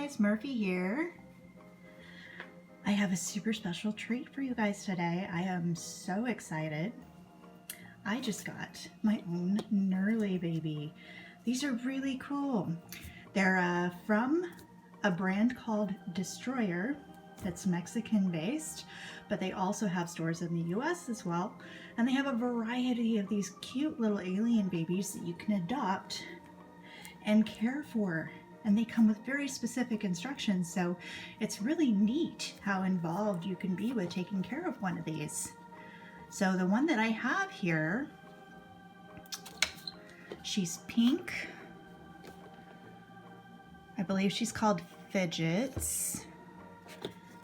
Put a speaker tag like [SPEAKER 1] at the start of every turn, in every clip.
[SPEAKER 1] guys, Murphy here. I have a super special treat for you guys today. I am so excited. I just got my own Nerlie baby. These are really cool. They're from a brand called Distroller that's Mexican based, but they also have stores in the US as well. And they have a variety of these cute little alien babies that you can adopt and care for. And they come with very specific instructions, so it's really neat how involved you can be with taking care of one of these. So the one that I have here, she's pink. I believe she's called Fidgets.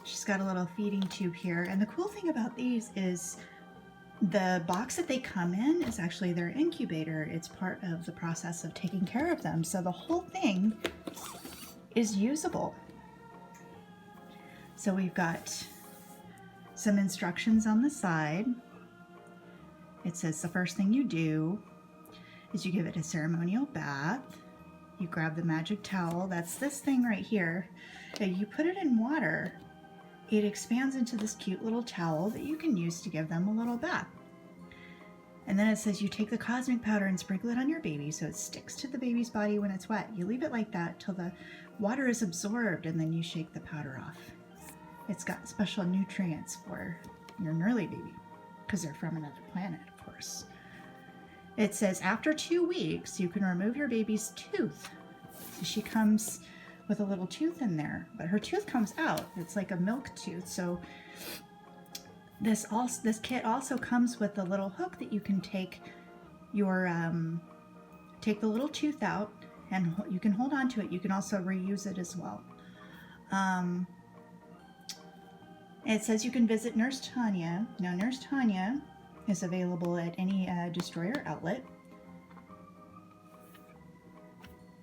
[SPEAKER 1] She's got a little feeding tube here, and the cool thing about these is the box that they come in is actually their incubator. It's part of the process of taking care of them, so the whole thing is usable. So we've got some instructions on the side. It says the first thing you do is you give it a ceremonial bath. You grab the magic towel, that's this thing right here, and you put it in water. It expands into this cute little towel that you can use to give them a little bath. And then it says you take the cosmic powder and sprinkle it on your baby so it sticks to the baby's body when it's wet. You leave it like that till the water is absorbed, and then you shake the powder off. It's got special nutrients for your Nerlie baby because they're from another planet, of course. It says after 2 weeks, you can remove your baby's tooth. So she comes with a little tooth in there, but her tooth comes out. It's like a milk tooth. So this kit also comes with a little hook that you can take your take the little tooth out, and you can hold on to it. You can also reuse it as well. It says you can visit Nurse Tanya. Now, Nurse Tanya is available at any Distroller outlet.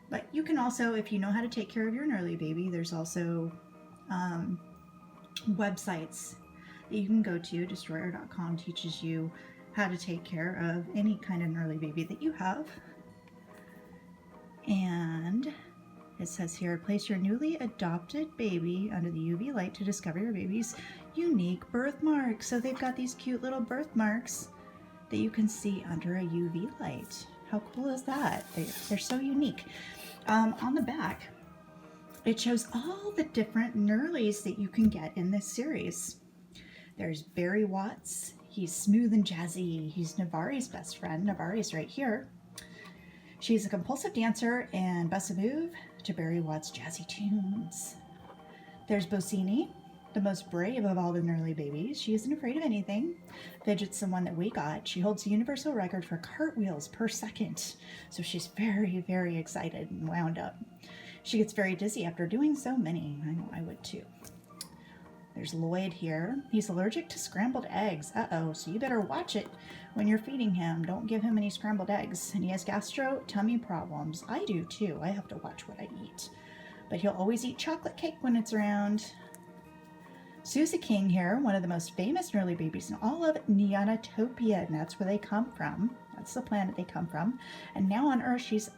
[SPEAKER 1] But you can also, if you know how to take care of your Nerlie baby, there's also websites that you can go to. Distroller.com teaches you how to take care of any kind of Nerlie baby that you have. And it says here, place your newly adopted baby under the UV light to discover your baby's unique birthmark. So they've got these cute little birthmarks that you can see under a UV light. How cool is that? They're so unique. On the back, it shows all the different Nerlies that you can get in this series. There's Barry Watts. He's smooth and jazzy. He's Navari's best friend. Navari's right here. She's a compulsive dancer and busts a move to Barry Watts' jazzy tunes. There's Bocini, the most brave of all the Nerlie babies. She isn't afraid of anything. Fidget's the one that we got. She holds the universal record for cartwheels per second. So she's very, very excited and wound up. She gets very dizzy after doing so many. I know I would too. There's Lloyd here. He's allergic to scrambled eggs. Uh-oh, so you better watch it when you're feeding him. Don't give him any scrambled eggs. And he has tummy problems. I do too. I have to watch what I eat. But he'll always eat chocolate cake when it's around. Susie King here, one of the most famous Nerlie babies in all of Neonatopia, and that's where they come from. That's the planet they come from. And now on Earth, she's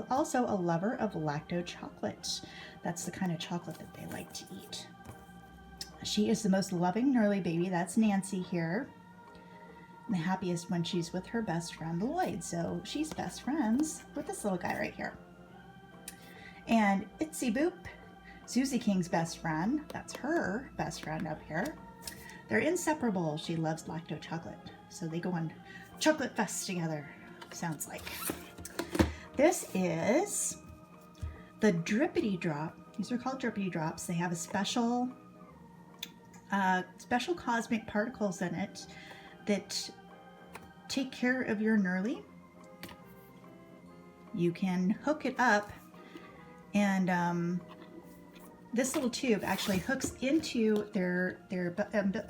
[SPEAKER 1] also a lover of lacto chocolate. That's the kind of chocolate that they like to eat. She is the most loving Nerlie baby. That's Nancy here. And the happiest when she's with her best friend Lloyd. So she's best friends with this little guy right here. And Itsy Boop, Susie King's best friend. That's her best friend up here. They're inseparable. She loves lacto chocolate. So they go on chocolate fest together, sounds like. This is the Drippity Drop. These are called Drippity Drops. They have a special cosmic particles in it that take care of your Nerlie. You can hook it up, and this little tube actually hooks into their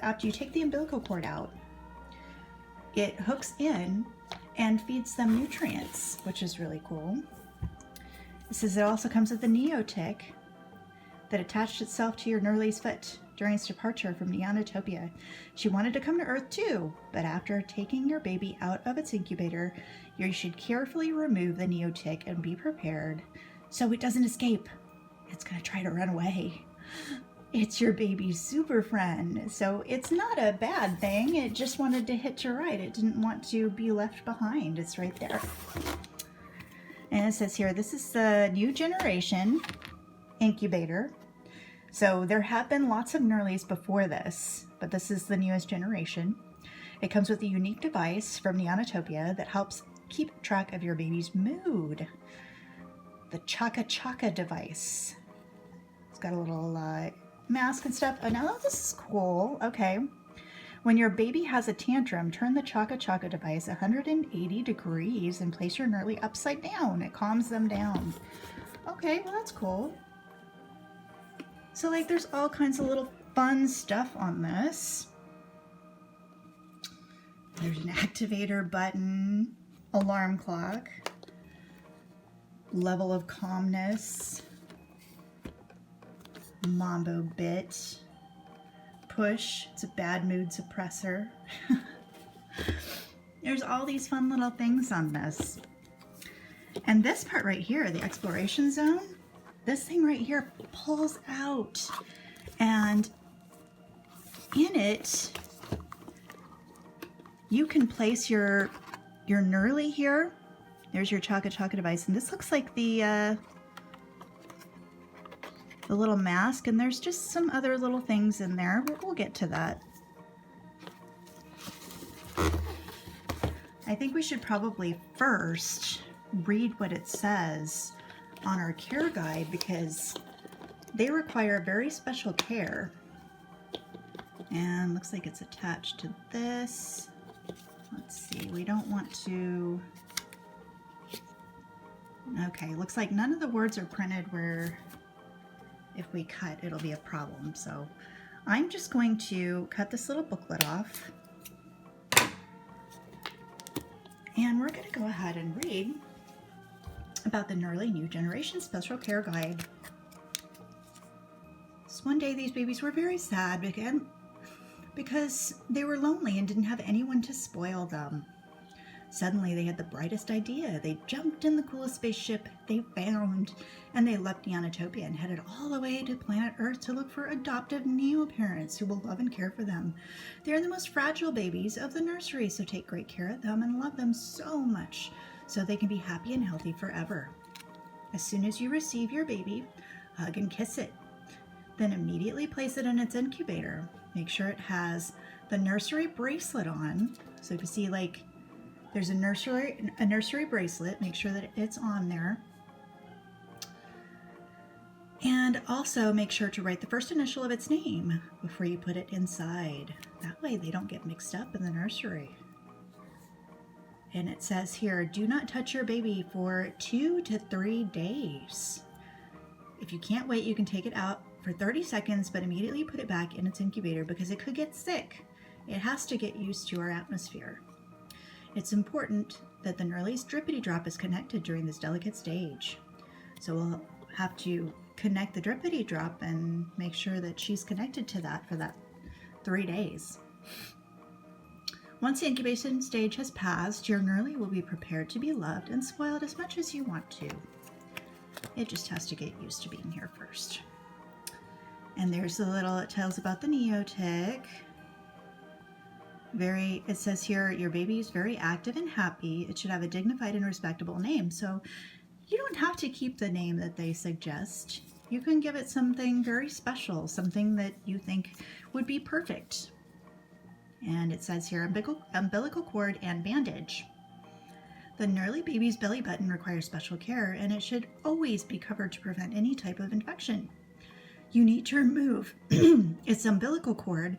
[SPEAKER 1] after you take the umbilical cord out, it hooks in and feeds them nutrients, which is really cool. It says it also comes with a Neotic that attached itself to your Nerlie's foot during its departure from Neonatopia. She wanted to come to Earth too, but after taking your baby out of its incubator, you should carefully remove the Neotic and be prepared so it doesn't escape. it's going to try to run away. It's your baby's super friend. So it's not a bad thing. It just wanted to hitch a ride. It didn't want to be left behind. It's right there. And it says here, this is the new generation incubator. So there have been lots of Nerlies before this, but this is the newest generation. It comes with a unique device from Neonatopia that helps keep track of your baby's mood. The Chaka Chaka device. It's got a little mask and stuff. Oh, now this is cool. Okay. When your baby has a tantrum, turn the Chaka Chaka device 180 degrees and place your Nerlie upside down. It calms them down. Okay, well that's cool. So like there's all kinds of little fun stuff on this. There's an activator button, alarm clock, level of calmness, mambo bit, push, it's a bad mood suppressor. There's all these fun little things on this. And this part right here, the exploration zone, this thing right here pulls out, and in it you can place your Nerlie here. There's your Chaka Chaka device, and this looks like the little mask, and there's just some other little things in there. We'll get to that. I think we should probably first read what it says on our care guide, because they require very special care. And looks like it's attached to this. Let's see, we don't want to... Okay, looks like none of the words are printed where if we cut, it'll be a problem. So I'm just going to cut this little booklet off. And we're going to go ahead and read about the Nerlie New Generation Special Care Guide. So one day these babies were very sad because they were lonely and didn't have anyone to spoil them. Suddenly they had the brightest idea. They jumped in the coolest spaceship they found, and they left Neonatopia and headed all the way to planet Earth to look for adoptive neo-parents who will love and care for them. They're the most fragile babies of the nursery, so take great care of them and love them so much so they can be happy and healthy forever. As soon as you receive your baby, hug and kiss it. Then immediately place it in its incubator. Make sure it has the nursery bracelet on. So if you see like there's a nursery bracelet, make sure that it's on there. And also make sure to write the first initial of its name before you put it inside. That way they don't get mixed up in the nursery. And it says here, do not touch your baby for 2 to 3 days. If you can't wait, you can take it out for 30 seconds, but immediately put it back in its incubator because it could get sick. It has to get used to our atmosphere. It's important that the Nerlie's drippity drop is connected during this delicate stage. So we'll have to connect the drippity drop and make sure that she's connected to that for that 3 days. Once the incubation stage has passed, your Nerlie will be prepared to be loved and spoiled as much as you want to. It just has to get used to being here first. And there's a little, it tells about the Neotic. It says here, your baby is very active and happy. It should have a dignified and respectable name. So you don't have to keep the name that they suggest. You can give it something very special, something that you think would be perfect. And it says here, umbilical cord and bandage. The Nerlie baby's belly button requires special care, and it should always be covered to prevent any type of infection. You need to remove its umbilical cord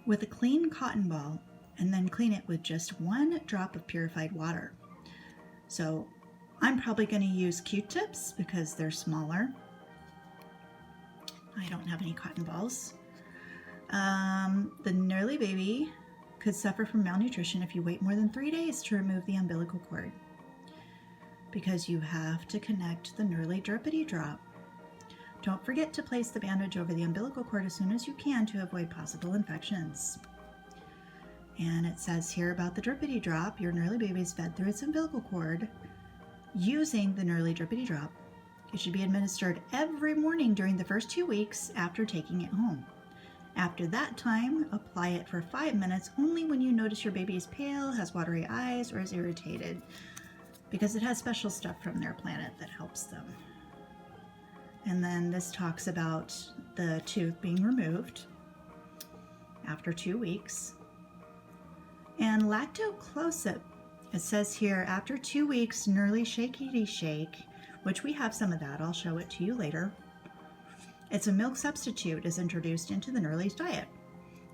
[SPEAKER 1] with a clean cotton ball and then clean it with just 1 drop of purified water. So I'm probably going to use Q-tips because they're smaller. I don't have any cotton balls. The Nerlie baby could suffer from malnutrition if you wait more than 3 days to remove the umbilical cord, because you have to connect the Nerlie drippity drop. Don't forget to place the bandage over the umbilical cord as soon as you can to avoid possible infections. And it says here about the drippity drop, your Nerlie baby is fed through its umbilical cord using the Nerlie drippity drop. It should be administered every morning during the first 2 weeks after taking it home. After that time, apply it for 5 minutes only when you notice your baby is pale, has watery eyes, or is irritated, because it has special stuff from their planet that helps them. And then this talks about the tooth being removed after 2 weeks. And lactoclosip, it says here, after 2 weeks, Nerlie shakety shake, which we have some of that. I'll show it to you later. It's a milk substitute is introduced into the Nerlie's diet.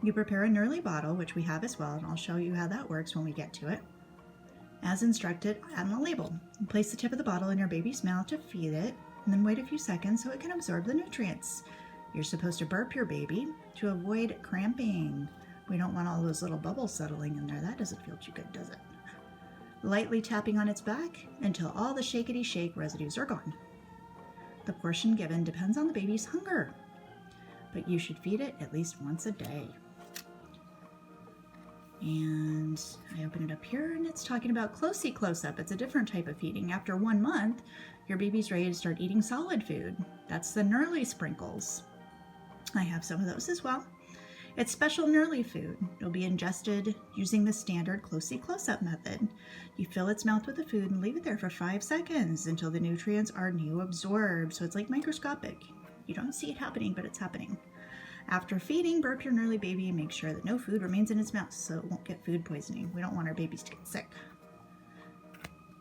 [SPEAKER 1] You prepare a Nerlie bottle, which we have as well, and I'll show you how that works when we get to it. As instructed on the label, place the tip of the bottle in your baby's mouth to feed it, and then wait a few seconds so it can absorb the nutrients. You're supposed to burp your baby to avoid cramping. We don't want all those little bubbles settling in there. That doesn't feel too good, does it? Lightly tapping on its back until all the shakety shake residues are gone. The portion given depends on the baby's hunger, but you should feed it at least once a day. And I open it up here and it's talking about close-up. It's a different type of feeding. After 1 month, your baby's ready to start eating solid food. That's the Nerlie sprinkles. I have some of those as well. It's special Nerlie food. It'll be ingested using the standard close-up method. You fill its mouth with the food and leave it there for 5 seconds until the nutrients are new absorbed. So it's like microscopic. You don't see it happening, but it's happening. After feeding, burp your Nerlie baby and make sure that no food remains in its mouth so it won't get food poisoning. We don't want our babies to get sick.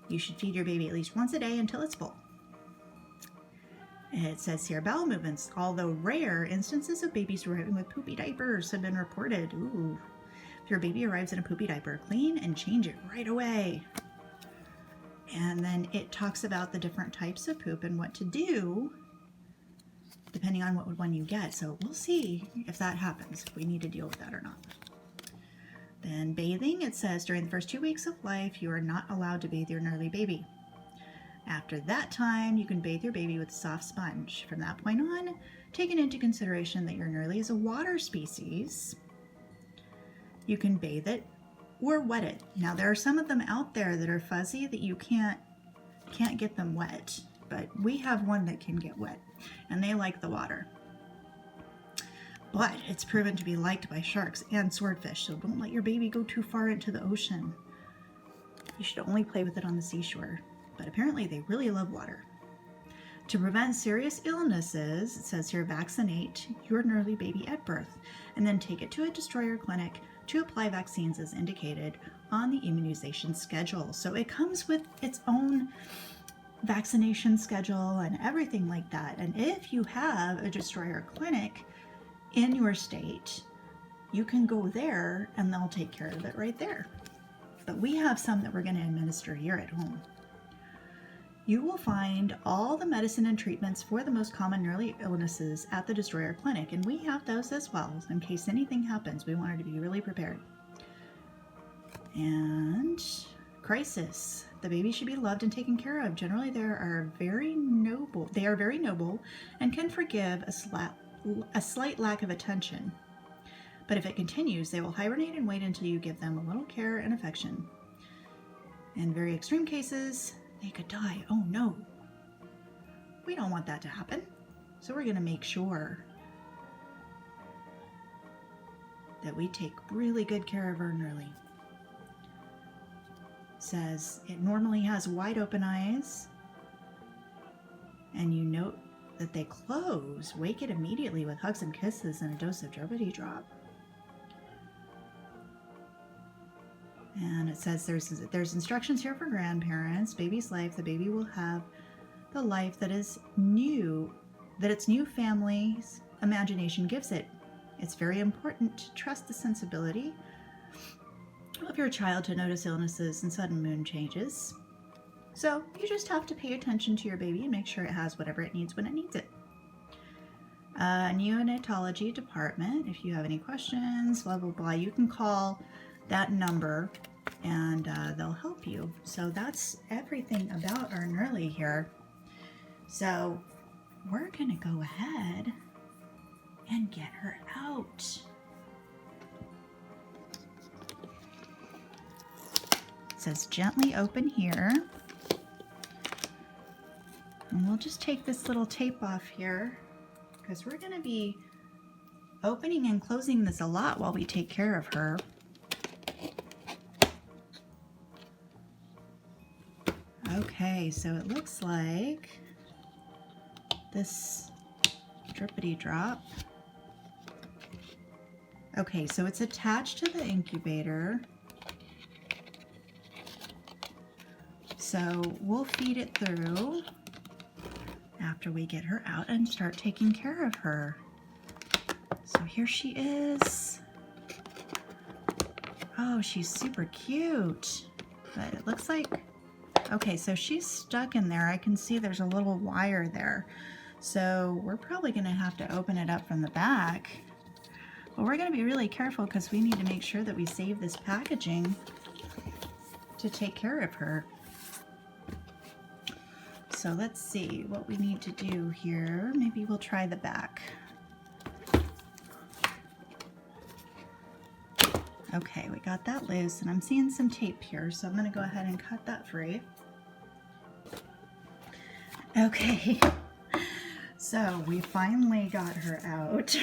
[SPEAKER 1] You should feed your baby at least once a day until it's full. It says here, bowel movements. Although rare, instances of babies arriving with poopy diapers have been reported. Ooh. If your baby arrives in a poopy diaper, clean and change it right away. And then it talks about the different types of poop and what to do depending on what one you get. So we'll see if that happens, if we need to deal with that or not. Then bathing, it says during the first 2 weeks of life, you are not allowed to bathe your Nerlie baby. After that time, you can bathe your baby with a soft sponge. From that point on, taking into consideration that your Nerlie is a water species, you can bathe it or wet it. Now, there are some of them out there that are fuzzy that you can't get them wet, but we have one that can get wet, and they like the water. But it's proven to be liked by sharks and swordfish, so don't let your baby go too far into the ocean. You should only play with it on the seashore. But apparently they really love water. To prevent serious illnesses, it says here, vaccinate your Nerlie baby at birth and then take it to a Distroller clinic to apply vaccines as indicated on the immunization schedule. So it comes with its own vaccination schedule and everything like that. And if you have a Distroller clinic in your state, you can go there and they'll take care of it right there. But we have some that we're going to administer here at home. You will find all the medicine and treatments for the most common Nerlie illnesses at the Distroller clinic, and we have those as well. In case anything happens, we wanted to be really prepared. And crisis. The baby should be loved and taken care of. Generally, they are very noble and can forgive a slight lack of attention. But if it continues, they will hibernate and wait until you give them a little care and affection. In very extreme cases, they could die. Oh no. We don't want that to happen. So we're going to make sure that we take really good care of our Nerlie. Says it normally has wide open eyes, and you note that they close. Wake it immediately with hugs and kisses and a dose of Jovity Drop. And it says there's instructions here for grandparents. Baby's life. The baby will have the life that is new, that its new family's imagination gives it. It's very important to trust the sensibility of your child to notice illnesses and sudden mood changes. So you just have to pay attention to your baby and make sure it has whatever it needs when it needs it. Neonatology department. If you have any questions, blah, blah, blah, you can call that number and they'll help you. So that's everything about our Nerlie here. So we're gonna go ahead and get her out. It says gently open here. And we'll just take this little tape off here because we're going to be opening and closing this a lot while we take care of her. Okay, so it looks like this drippity drop. Okay, so it's attached to the incubator. So we'll feed it through after we get her out and start taking care of her. So here she is. Oh, she's super cute. But it looks like, okay, so she's stuck in there. I can see there's a little wire there. So we're probably gonna have to open it up from the back. But we're gonna be really careful because we need to make sure that we save this packaging to take care of her. So let's see what we need to do here. Maybe we'll try the back. Okay, we got that loose, and I'm seeing some tape here, so I'm going to go ahead and cut that free. Okay, so we finally got her out.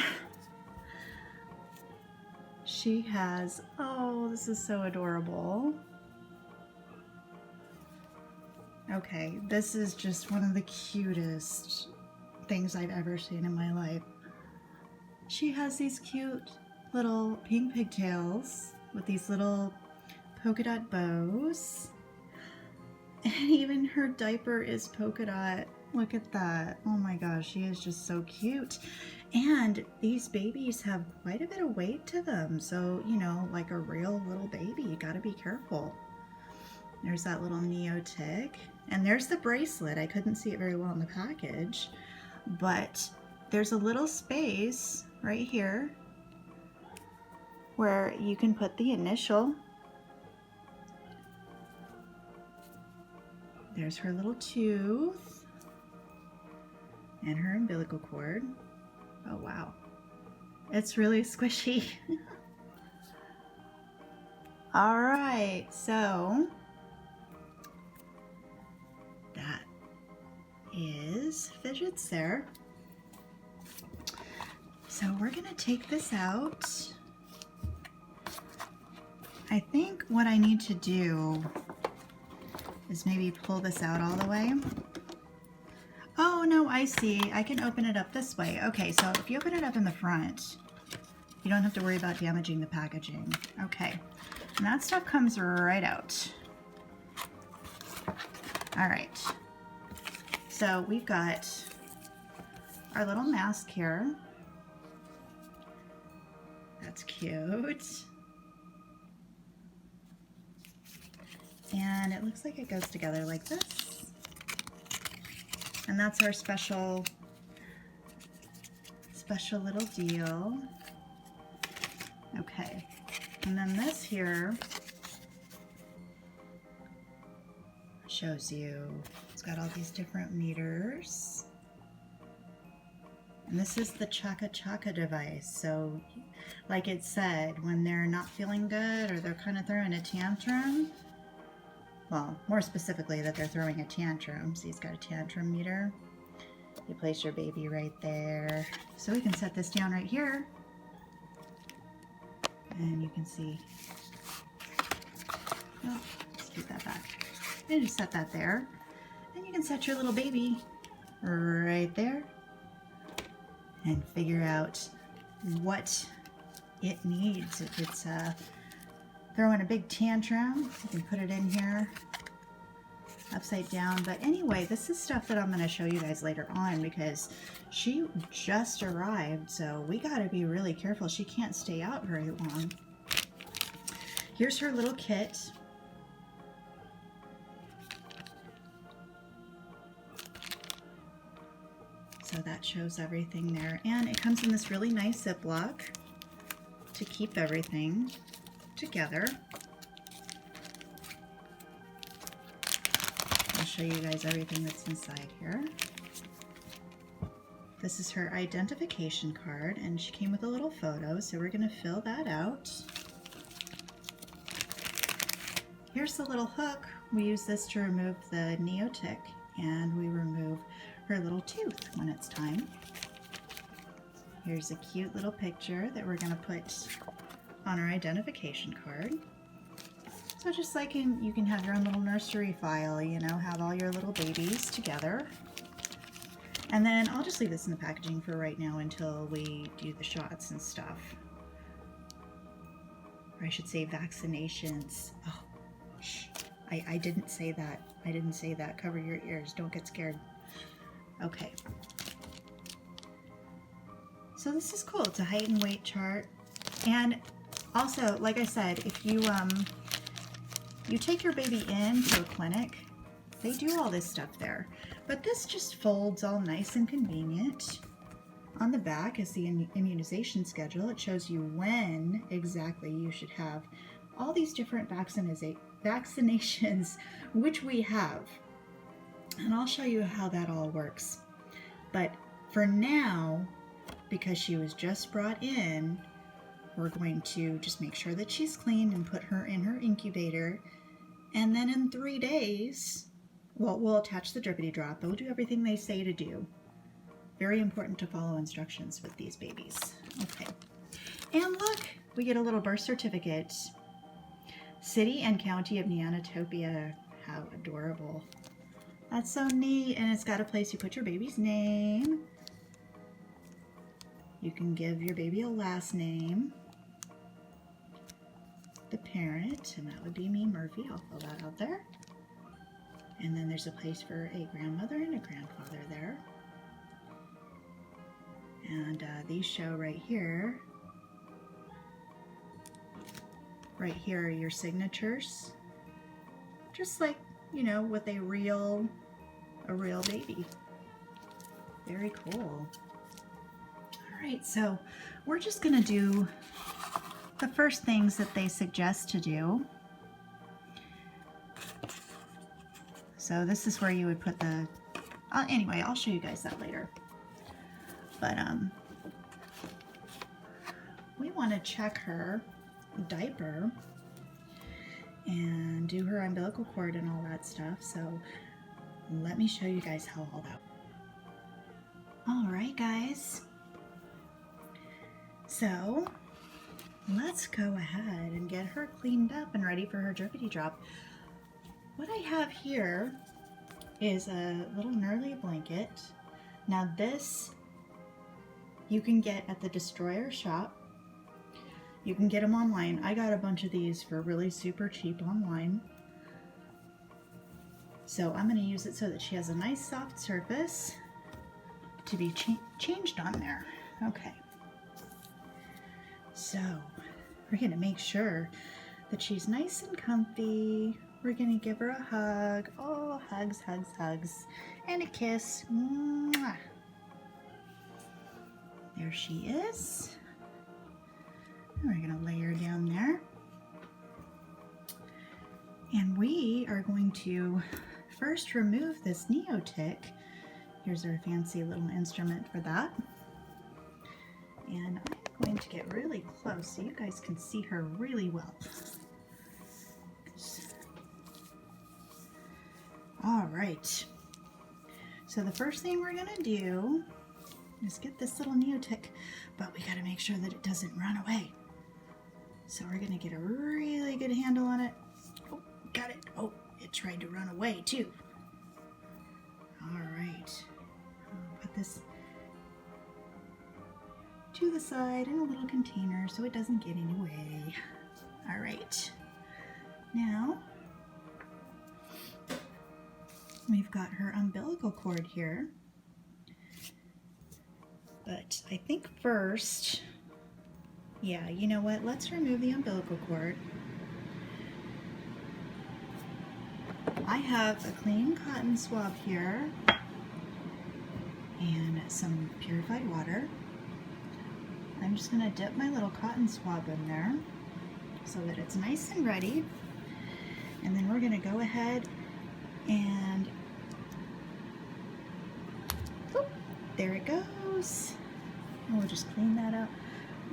[SPEAKER 1] She has, oh, this is so adorable. Okay, this is just one of the cutest things I've ever seen in my life. She has these cute little pink pigtails with these little polka dot bows. And even her diaper is polka dot. Look at that. Oh my gosh, she is just so cute. And these babies have quite a bit of weight to them. So, you know, like a real little baby, you gotta be careful. There's that little Neo-Tick. And there's the bracelet. I couldn't see it very well in the package, but there's a little space right here where you can put the initial. There's her little tooth and her umbilical cord. Oh wow, it's really squishy. All right, so that is Fidget's there. So we're gonna take this out. I think what I need to do is maybe pull this out all the way. Oh no, I see. I can open it up this way. Okay, so if you open it up in the front, you don't have to worry about damaging the packaging. Okay, and that stuff comes right out. All right, so we've got our little mask here. That's cute. And it looks like it goes together like this. And that's our special little deal. Okay, and then this here shows you, it's got all these different meters. And this is the Chaka Chaka device. So like it said, when they're not feeling good or they're kind of throwing a tantrum, well, more specifically that they're throwing a tantrum. So he's got a tantrum meter. You place your baby right there. So we can set this down right here. And you can see, oh, let's get that back. And just set that there. And you can set your little baby right there and figure out what it needs. If it's throwing a big tantrum, you can put it in here upside down. But anyway, this is stuff that I'm going to show you guys later on because she just arrived, so we got to be really careful. She can't stay out very long. Here's her little kit. So that shows everything there, and it comes in this really nice Ziploc to keep everything together. I'll show you guys everything that's inside here. This is her identification card, and she came with a little photo, so we're going to fill that out. Here's the little hook. We use this to remove the Neo-Tick, and we remove her little tooth when it's time. Here's a cute little picture that we're going to put on our identification card. So just like you can have your own little nursery file, you know, have all your little babies together. And then I'll just leave this in the packaging for right now until we do the shots and stuff. Or I should say vaccinations. Oh, shh. I didn't say that. I didn't say that. Cover your ears. Don't get scared. Okay. So this is cool. It's a height and weight chart. And also, like I said, if you take your baby into a clinic, they do all this stuff there. But this just folds all nice and convenient. On the back is the immunization schedule. It shows you when exactly you should have all these different vaccinations, which we have. And I'll show you how that all works. But for now, because she was just brought in, we're going to just make sure that she's clean and put her in her incubator. And then in 3 days, well, we'll attach the drippity drop. We'll do everything they say to do. Very important to follow instructions with these babies. Okay. And look, we get a little birth certificate. City and County of Neonotopia. How adorable. That's so neat. And it's got a place you put your baby's name. You can give your baby a last name. The parent, and that would be me, Murphy. I'll fill that out there. And then there's a place for a grandmother and a grandfather there. And these show right here. Right here are your signatures. Just like, you know, with a real baby. Very cool. All right, so we're just gonna do the first things that they suggest to do. So this is where you would put the, anyway, I'll show you guys that later. But we want to check her diaper and do her umbilical cord and all that stuff. So let me show you guys how all that. All right, guys. So let's go ahead and get her cleaned up and ready for her drippity drop. What I have here is a little Nerlie blanket. Now this you can get at the Distroller shop. You can get them online. I got a bunch of these for really super cheap online. So I'm going to use it so that she has a nice soft surface to be changed on there. Okay. So we're going to make sure that she's nice and comfy. We're going to give her a hug. Oh, hugs, hugs, hugs. And a kiss. Mwah. There she is. And we're going to lay her down there. And we are going to first remove this neotic. Here's our fancy little instrument for that. And I'm going to get really close so you guys can see her really well. All right. So the first thing we're going to do is get this little neotic, but we got to make sure that it doesn't run away. So we're going to get a really good handle on it. Oh, got it. Oh, it tried to run away too. All right. I'll put this to the side in a little container so it doesn't get in the way. All right. Now, we've got her umbilical cord here. But I think first, yeah, you know what? Let's remove the umbilical cord. I have a clean cotton swab here and some purified water. I'm just going to dip my little cotton swab in there so that it's nice and ready. And then we're going to go ahead and whoop, there it goes. And we'll just clean that up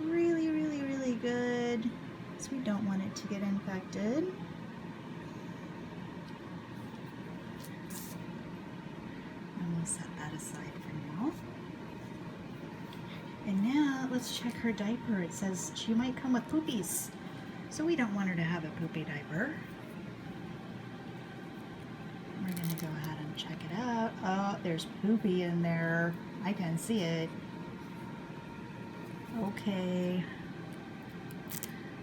[SPEAKER 1] really, really, really good because we don't want it to get infected. And we'll set that aside for now. And now let's check her diaper. It says she might come with poopies, so we don't want her to have a poopy diaper. We're going to go ahead and check it out. Oh, there's poopy in there. I can see it. Okay.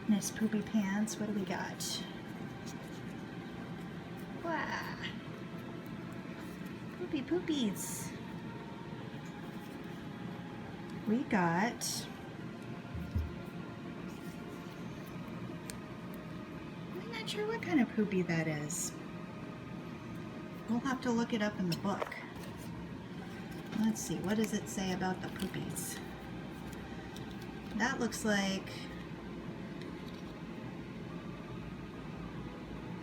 [SPEAKER 1] Miss Poopy Pants, what do we got? Wow. Poopy poopies. We got... I'm not sure what kind of poopy that is. We'll have to look it up in the book. Let's see, what does it say about the poopies? That looks like...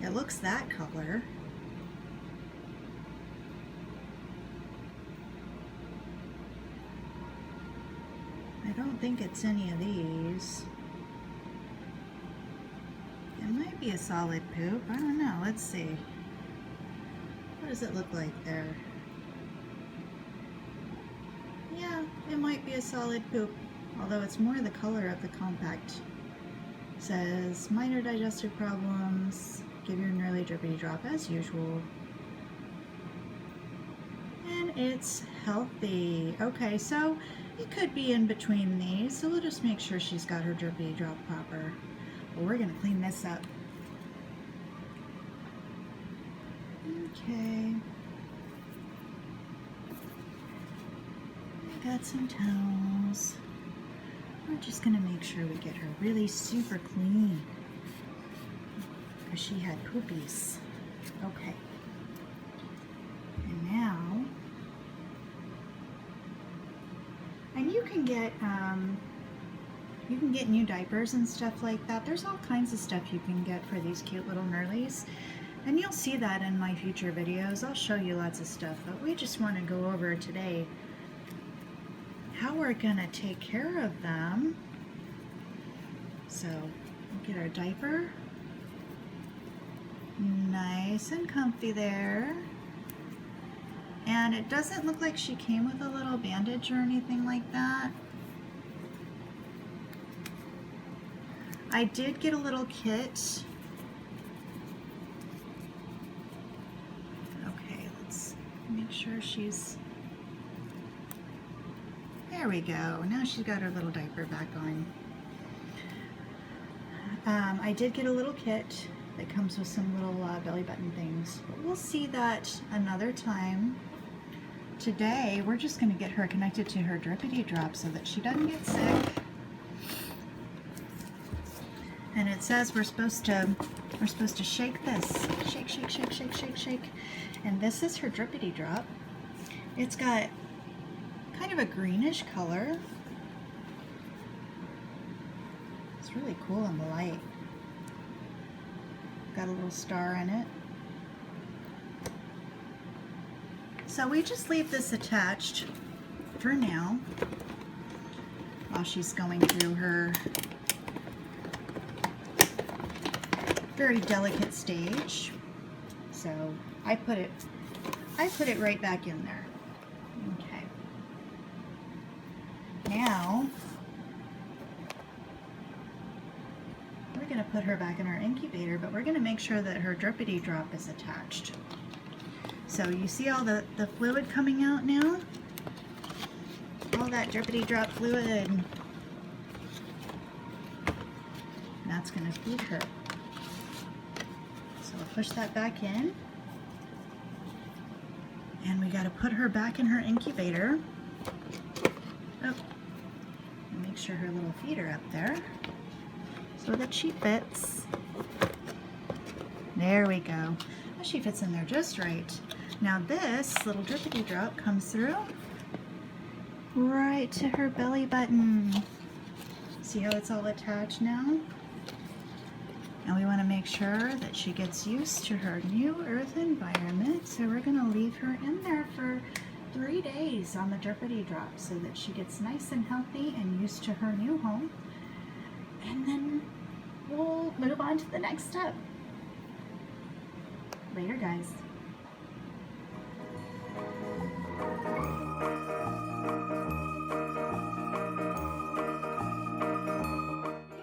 [SPEAKER 1] It looks that color. I don't think it's any of these. It might be a solid poop. I don't know. Let's see. What does it look like there? Yeah, it might be a solid poop, although it's more the color of the compact. It says, minor digestive problems, give your Nerlie drippity drop as usual. And it's healthy. Okay, so it could be in between these, so we'll just make sure she's got her drippity drop proper. But we're gonna clean this up. Okay. I got some towels. We're just gonna make sure we get her really super clean, because she had poopies. Okay. And now, and you can get new diapers and stuff like that. There's all kinds of stuff you can get for these cute little Nerlies. And you'll see that in my future videos. I'll show you lots of stuff, but we just want to go over today how we're gonna take care of them. So, we'll get our diaper. Nice and comfy there. And it doesn't look like she came with a little bandage or anything like that. I did get a little kit. Okay, let's make sure she's... There we go. Now she's got her little diaper back on. I did get a little kit that comes with some little belly button things. But we'll see that another time. Today, we're just going to get her connected to her drippity drop so that she doesn't get sick. And it says we're supposed to shake this. Shake, shake, shake, shake, shake, shake. And this is her drippity drop. It's got kind of a greenish color. It's really cool in the light. Got a little star in it. So we just leave this attached for now while she's going through her very delicate stage. So I put it right back in there. Okay. Now we're going to put her back in our incubator, but we're going to make sure that her drippity drop is attached. So you see all the fluid coming out now? All that drippity drop fluid. That's going to feed her. So we'll push that back in. And we got to put her back in her incubator. Oh, and make sure her little feet are up there so that she fits. There we go. She fits in there just right. Now this little drippity drop comes through right to her belly button. See how it's all attached now? And we want to make sure that she gets used to her new earth environment. So we're going to leave her in there for 3 days on the drippity drop so that she gets nice and healthy and used to her new home. And then we'll move on to the next step. Later, guys.